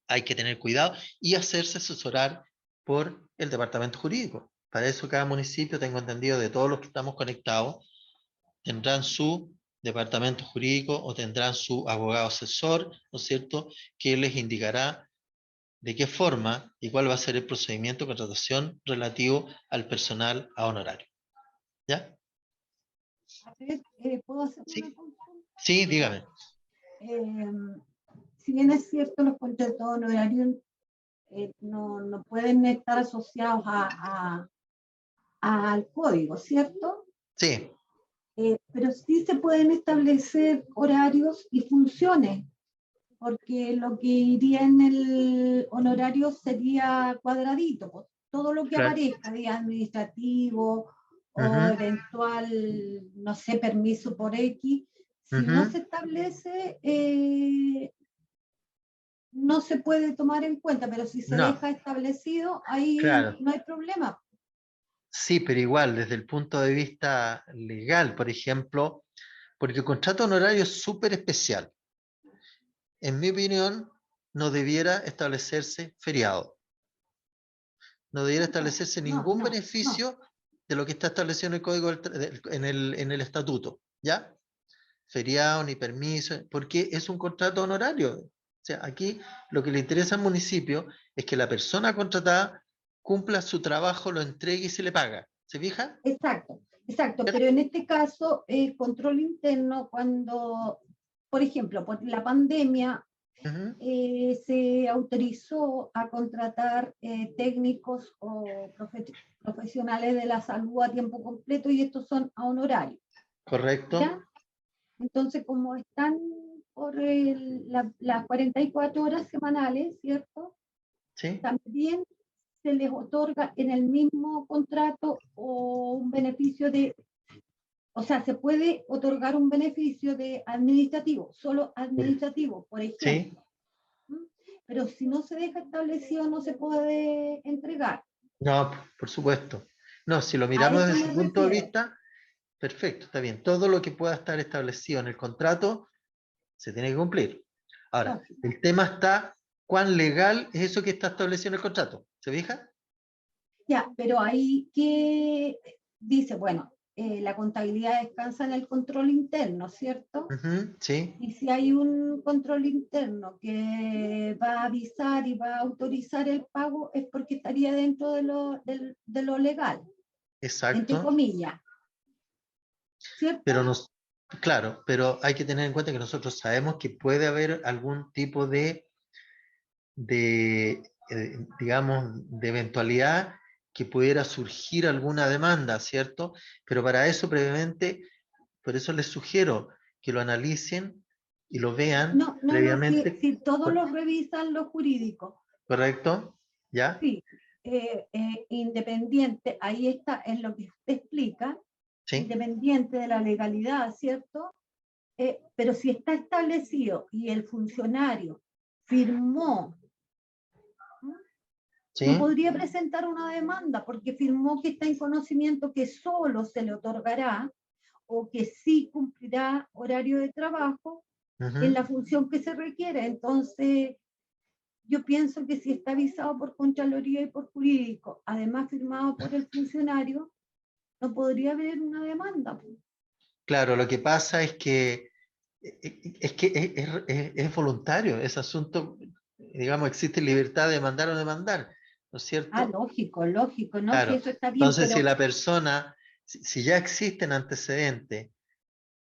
hay que tener cuidado y hacerse asesorar por el departamento jurídico. Para eso cada municipio, tengo entendido, de todos los que estamos conectados, tendrán su departamento jurídico o tendrán su abogado asesor, ¿no es cierto?, que les indicará de qué forma y cuál va a ser el procedimiento de contratación relativo al personal a honorario. ¿Ya? A ver, ¿puedo hacer Sí. una consulta? Sí, dígame. Si bien es cierto, los contratos honorarios no pueden estar asociados al código, ¿cierto? Sí, Pero sí se pueden establecer horarios y funciones, porque lo que iría en el honorario sería cuadradito, pues, todo lo que claro. aparezca, día administrativo o Ujú, eventual, no sé, permiso por X, si no ujú. se establece, no se puede tomar en cuenta, pero si se No, deja establecido, ahí claro. no hay problema. Sí, pero igual, desde el punto de vista legal, por ejemplo, porque el contrato honorario es súper especial. En mi opinión, no debiera establecerse feriado. No debiera establecerse ningún No. beneficio de lo que está establecido en el código en el estatuto, ¿ya? Feriado ni permiso, porque es un contrato honorario. O sea, aquí lo que le interesa al municipio es que la persona contratada cumpla su trabajo, lo entregue y se le paga. ¿Se fija? Exacto, ¿Ya? pero en este caso, control interno, cuando, por ejemplo, por la pandemia, Ujú. se autorizó a contratar técnicos o profesionales de la salud a tiempo completo y estos son a honorario, Correcto. ¿ya? Entonces, como están por las 44 horas semanales, ¿cierto? ¿Sí? También se les otorga en el mismo contrato o un beneficio de, o sea, se puede otorgar un beneficio de administrativo, solo administrativo, por ¿Sí? ejemplo. ¿Mm? Pero si no se deja establecido, no se puede entregar. No, por supuesto. No, si lo A miramos eso desde me ese punto de refiero. vista, perfecto, está bien. Todo lo que pueda estar establecido en el contrato se tiene que cumplir. Ahora, Lógico. el tema está, ¿cuán legal es eso que está establecido en el contrato? ¿Se fija? Ya, pero ahí que dice, bueno, la contabilidad descansa en el control interno, ¿cierto? Ujú, sí, Y si hay un control interno que va a avisar y va a autorizar el pago, es porque estaría dentro de lo legal, entre exacto. comillas, Pero ¿cierto? nos, claro, pero hay que tener en cuenta que nosotros sabemos que puede haber algún tipo digamos, de eventualidad que pudiera surgir alguna demanda, ¿cierto? Pero para eso previamente, por eso les sugiero que lo analicen y lo vean No, previamente, si todos los revisan los jurídicos, ¿correcto? ¿Ya? sí, independiente, ahí está, es lo que usted explica, ¿Sí? independiente de la legalidad, ¿cierto? Pero si está establecido y el funcionario firmó, no ¿Sí? podría presentar una demanda porque firmó que está en conocimiento que solo se le otorgará o que sí cumplirá horario de trabajo en Ujú. la función que se requiere. Entonces, yo pienso que si está avisado por Contraloría y por jurídico, además firmado por el funcionario, no podría haber una demanda. Claro, lo que pasa es que es voluntario, ese asunto, digamos, existe libertad de mandar o demandar, ¿no es Ah, cierto? lógico, ¿no? Si Claro. eso está bien, Entonces, si pero la persona, si ya existen antecedentes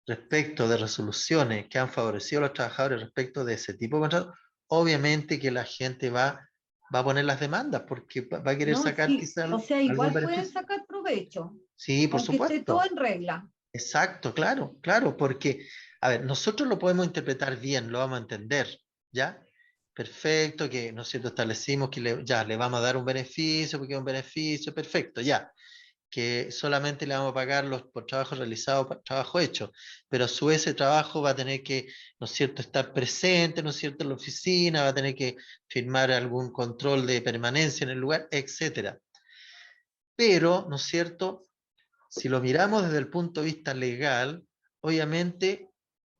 respecto de resoluciones que han favorecido a los trabajadores respecto de ese tipo de contratos, obviamente que la gente va a poner las demandas porque va a querer no, sacar sí, quizá o sea, algún igual pueden beneficio. sacar provecho, Sí, por aunque esté todo supuesto. en regla. Exacto, claro, claro, porque, a ver, nosotros lo podemos interpretar bien, lo vamos a entender, ¿ya? Perfecto, que, ¿no es cierto?, establecimos que ya le vamos a dar un beneficio, porque es un beneficio, perfecto, ya, que solamente le vamos a pagar por trabajo realizado, trabajo hecho, pero a su vez ese trabajo va a tener que, ¿no es cierto?, estar presente, ¿no es cierto?, en la oficina, va a tener que firmar algún control de permanencia en el lugar, etcétera. Pero, ¿no es cierto?, si lo miramos desde el punto de vista legal, obviamente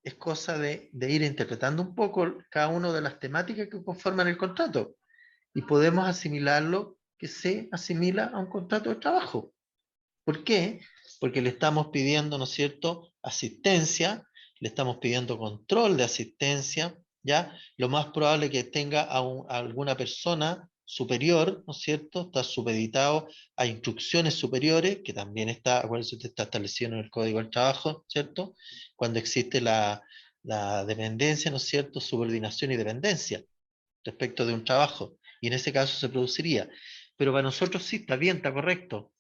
es cosa de ir interpretando un poco cada una de las temáticas que conforman el contrato y podemos asimilarlo que se asimila a un contrato de trabajo. ¿Por qué? Porque le estamos pidiendo, ¿no es cierto?, asistencia, le estamos pidiendo control de asistencia, ¿ya? Lo más probable es que tenga a alguna persona superior, ¿no es cierto?, está supeditado a instrucciones superiores, que también está, acuérdense, usted está establecido en el Código del Trabajo, ¿cierto?, cuando existe la dependencia, ¿no es cierto?, subordinación y dependencia respecto de un trabajo, y en ese caso se produciría. Pero para nosotros sí, está bien, está correcto.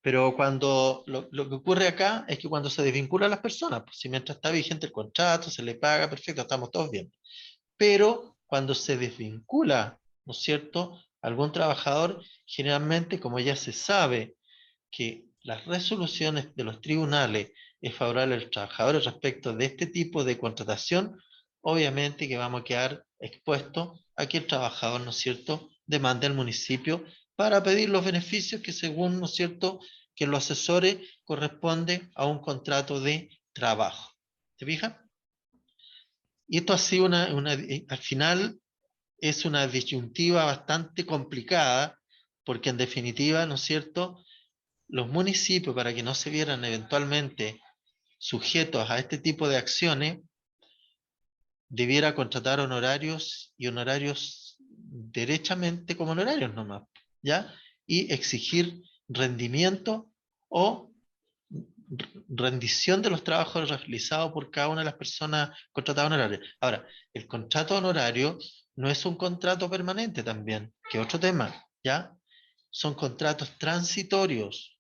Pero cuando lo que ocurre acá es que cuando se desvinculan las personas, pues si mientras está vigente el contrato, se le paga, perfecto, estamos todos bien. Pero cuando se desvincula, ¿no es cierto?, algún trabajador, generalmente, como ya se sabe que las resoluciones de los tribunales es favorable a los trabajadores respecto de este tipo de contratación, obviamente que vamos a quedar expuestos a que el trabajador, ¿no es cierto?, demande al municipio para pedir los beneficios que según, ¿no es cierto?, que lo asesore corresponde a un contrato de trabajo. ¿Se fijan? Y esto ha sido al final es una disyuntiva bastante complicada, porque en definitiva, ¿no es cierto?, los municipios, para que no se vieran eventualmente sujetos a este tipo de acciones, debiera contratar honorarios y honorarios derechamente como honorarios nomás, ¿ya? Y exigir rendimiento o rendición de los trabajos realizados por cada una de las personas contratadas honorarias. Ahora, el contrato honorario no es un contrato permanente también, que es otro tema, ¿ya? Son contratos transitorios.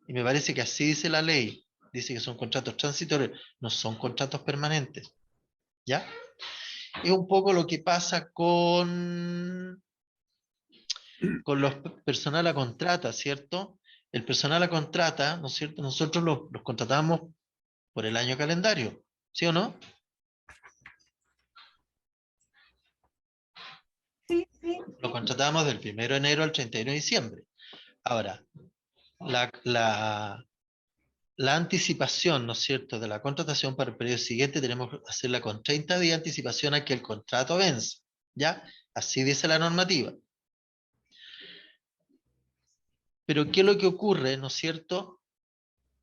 Y me parece que así dice la ley. Dice que son contratos transitorios, no son contratos permanentes. ¿Ya? Es un poco lo que pasa con los personal a contrata, ¿cierto? El personal a contrata, ¿no es cierto? Nosotros los contratamos por el año calendario, ¿sí o no? Sí, sí. Lo contratamos del 1 de enero al 31 de diciembre. Ahora, la anticipación, ¿no es cierto?, de la contratación para el periodo siguiente tenemos que hacerla con 30 días de anticipación a que el contrato vence, ¿ya? Así dice la normativa. Pero ¿qué es lo que ocurre, ¿no es cierto?,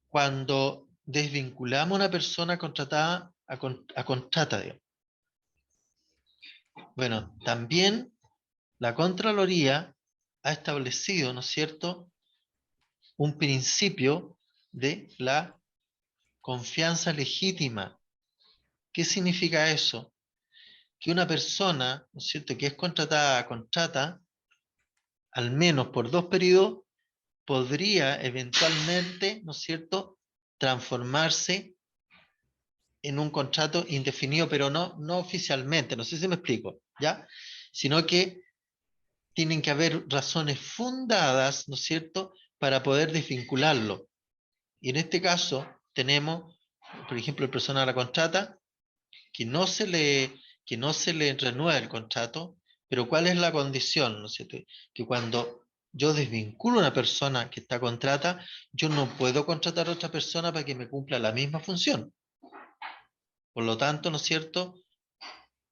cuando desvinculamos a una persona contratada a contrata, digamos? Bueno, también la Contraloría ha establecido, ¿no es cierto?, un principio de la confianza legítima. ¿Qué significa eso? Que una persona, ¿no es cierto?, que es contratada a contrata, al menos por 2 periodos, podría eventualmente, ¿no es cierto?, transformarse en un contrato indefinido, pero no oficialmente, no sé si me explico, ¿ya? Sino que tienen que haber razones fundadas, ¿no es cierto?, para poder desvincularlo. Y en este caso tenemos, por ejemplo, el personal a la contrata, que no se le renueva el contrato, pero ¿cuál es la condición? ¿No es cierto? Que cuando yo desvinculo a una persona que está contrata, yo no puedo contratar a otra persona para que me cumpla la misma función. Por lo tanto, ¿no es cierto?,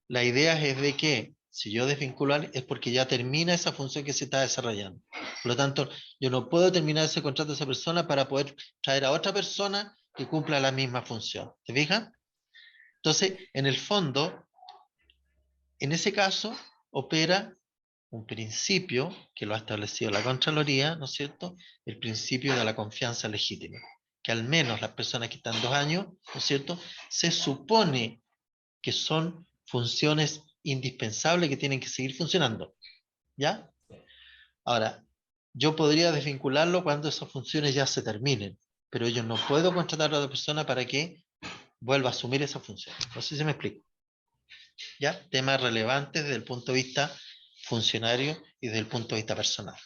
la idea es de que si yo desvinculo a alguien es porque ya termina esa función que se está desarrollando. Por lo tanto, yo no puedo terminar ese contrato de esa persona para poder traer a otra persona que cumpla la misma función. ¿Se fijan? Entonces, en el fondo, en ese caso, opera un principio que lo ha establecido la Contraloría, ¿no es cierto?, el principio de la confianza legítima, que al menos las personas que están 2 años, ¿no es cierto?, se supone que son funciones indispensables que tienen que seguir funcionando, ¿ya? Ahora, yo podría desvincularlo cuando esas funciones ya se terminen, pero yo no puedo contratar a otra persona para que vuelva a asumir esa función. No sé si me explico. ¿Ya? Temas relevantes desde el punto de vista funcionario y desde el punto de vista personal.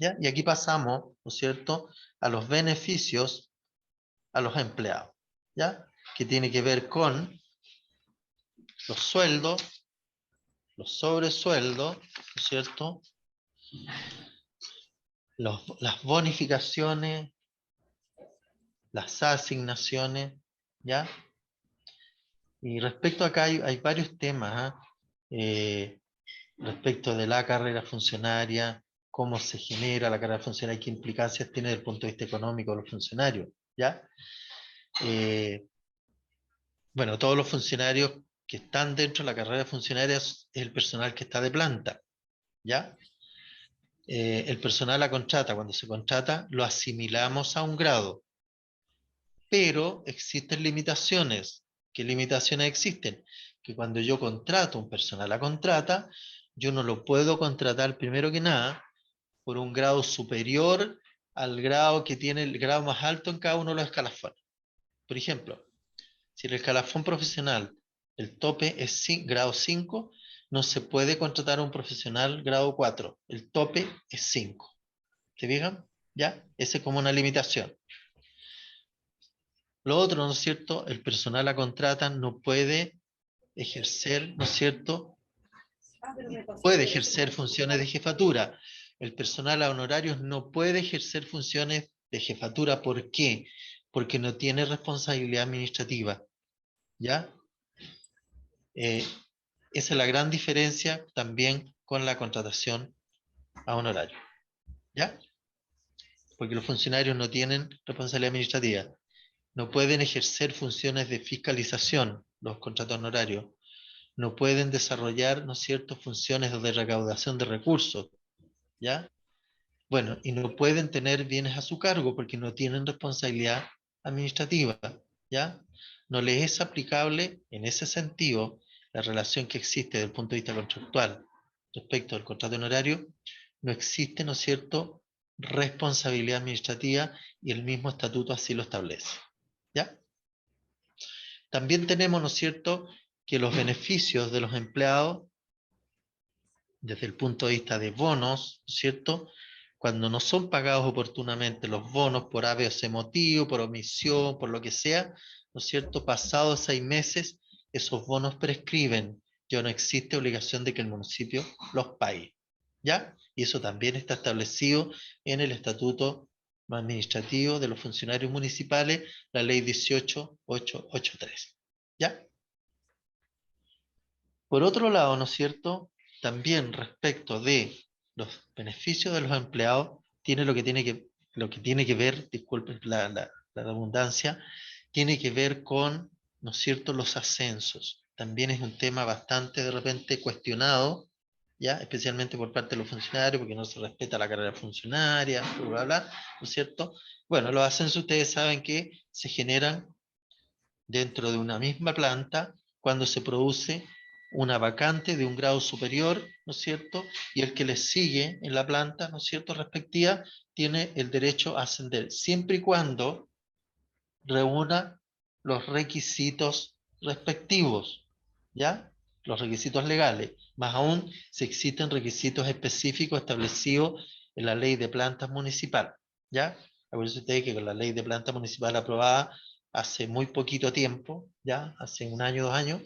¿Ya? Y aquí pasamos, ¿no es cierto?, a los beneficios a los empleados, ¿ya? Que tiene que ver con los sueldos, los sobresueldos, ¿no es cierto?, las bonificaciones, las asignaciones, ¿ya? Y respecto acá hay varios temas, ¿ah? Respecto de la carrera funcionaria, cómo se genera la carrera funcionaria, qué implicancias tiene desde el punto de vista económico de los funcionarios, ¿ya? Bueno, todos los funcionarios que están dentro de la carrera funcionaria es el personal que está de planta, ¿ya? El personal a contrata, cuando se contrata, lo asimilamos a un grado, pero existen limitaciones. ¿Qué limitaciones existen? Que cuando yo contrato un personal a contrata, yo no lo puedo contratar primero que nada por un grado superior al grado que tiene el grado más alto en cada uno de los escalafones. Por ejemplo, si el escalafón profesional, el tope es grado 5, no se puede contratar a un profesional grado 4. El tope es 5. ¿Se fijan? ¿Ya? Esa es como una limitación. Lo otro, ¿no es cierto? El personal a contrata no puede ejercer, ¿no es cierto? Puede ejercer funciones de jefatura. El personal a honorarios no puede ejercer funciones de jefatura. ¿Por qué? Porque no tiene responsabilidad administrativa. ¿Ya? Esa es la gran diferencia también con la contratación a honorario. ¿Ya? Porque los funcionarios no tienen responsabilidad administrativa. No pueden ejercer funciones de fiscalización, los contratos honorarios. No pueden desarrollar, ¿no es cierto?, funciones de recaudación de recursos. ¿Ya? Bueno, y no pueden tener bienes a su cargo porque no tienen responsabilidad administrativa. ¿Ya? No les es aplicable en ese sentido la relación que existe desde el punto de vista contractual respecto al contrato honorario. No existe, ¿no es cierto?, responsabilidad administrativa y el mismo estatuto así lo establece. ¿Ya? También tenemos, ¿no es cierto?, que los beneficios de los empleados desde el punto de vista de bonos, ¿no es cierto?, cuando no son pagados oportunamente los bonos por A, B o C motivo, por omisión, por lo que sea, ¿no es cierto?, pasados 6 meses, esos bonos prescriben. Ya no existe obligación de que el municipio los pague. ¿Ya? Y eso también está establecido en el Estatuto Administrativo de los Funcionarios Municipales, la Ley 18883. ¿Ya? Por otro lado, ¿no es cierto?, también respecto de los beneficios de los empleados, tiene lo que tiene que ver, disculpen la redundancia, tiene que ver con, ¿no es cierto?, los ascensos. También es un tema bastante de repente cuestionado, ¿ya?, especialmente por parte de los funcionarios, porque no se respeta la carrera funcionaria, bla, bla, bla, ¿no es cierto? Bueno, los ascensos ustedes saben que se generan dentro de una misma planta cuando se produce una vacante de un grado superior, ¿no es cierto? Y el que le sigue en la planta, ¿no es cierto?, respectiva, tiene el derecho a ascender, siempre y cuando reúna los requisitos respectivos, ¿ya? Los requisitos legales. Más aún, si existen requisitos específicos establecidos en la ley de plantas municipal, ¿ya? Acuérdense ustedes que con la ley de planta municipal aprobada hace muy poquito tiempo, ¿ya? Hace 1 año, 2 años,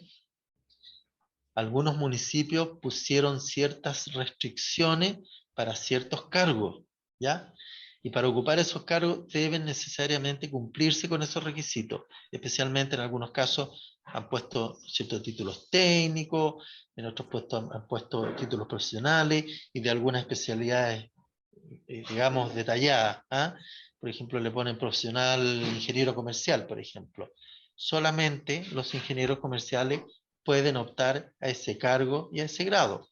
algunos municipios pusieron ciertas restricciones para ciertos cargos, ¿ya? Y para ocupar esos cargos deben necesariamente cumplirse con esos requisitos, especialmente en algunos casos han puesto ciertos títulos técnicos, en otros han puesto títulos profesionales y de algunas especialidades, digamos, detalladas. ¿Ah? Por ejemplo, le ponen profesional ingeniero comercial, por ejemplo. Solamente los ingenieros comerciales pueden optar a ese cargo y a ese grado.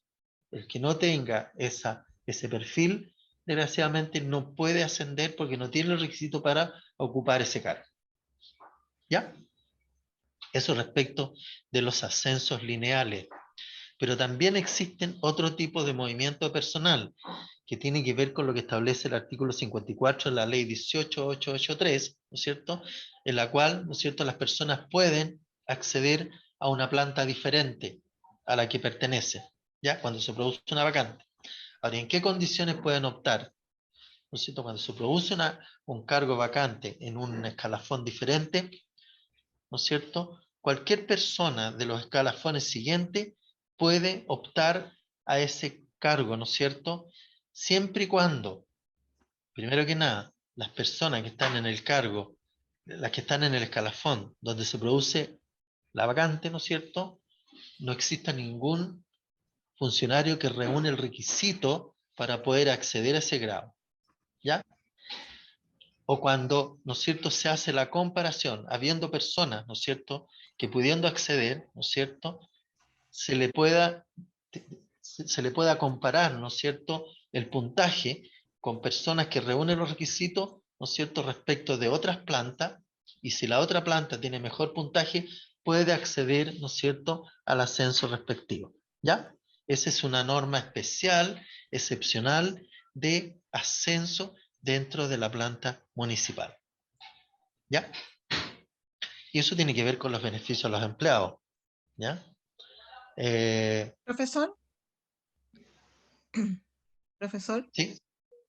El que no tenga ese perfil, desgraciadamente no puede ascender porque no tiene el requisito para ocupar ese cargo. ¿Ya? Eso respecto de los ascensos lineales. Pero también existen otro tipo de movimiento personal que tiene que ver con lo que establece el artículo 54 de la ley 18883, ¿no es cierto?, en la cual, ¿no es cierto?, las personas pueden acceder a una planta diferente a la que pertenece, ¿ya?, cuando se produce una vacante. Ahora, ¿en qué condiciones pueden optar? ¿No es cierto? Cuando se produce un cargo vacante en un escalafón diferente, ¿no es cierto?, cualquier persona de los escalafones siguientes puede optar a ese cargo, ¿no es cierto?, siempre y cuando, primero que nada, las personas que están en el cargo, las que están en el escalafón donde se produce la vacante, ¿no es cierto?, no exista ningún funcionario que reúne el requisito para poder acceder a ese grado, ¿ya? O cuando, ¿no es cierto?, se hace la comparación, habiendo personas, ¿no es cierto?, que pudiendo acceder, ¿no es cierto?, se le pueda comparar, ¿no es cierto?, el puntaje con personas que reúnen los requisitos, ¿no es cierto?, respecto de otras plantas, y si la otra planta tiene mejor puntaje, puede acceder, ¿no es cierto?, al ascenso respectivo, ¿ya? Esa es una norma especial, excepcional, de ascenso dentro de la planta municipal, ¿ya? Y eso tiene que ver con los beneficios a los empleados, ¿ya? Profesor. Profesor, ¿Sí?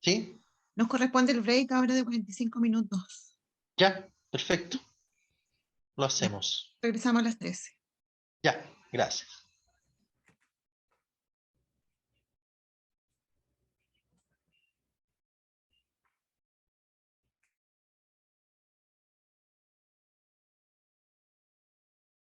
¿Sí? nos corresponde el break ahora de 45 minutos. Ya, perfecto. Lo Ya, hacemos. regresamos a las 13. Ya, gracias.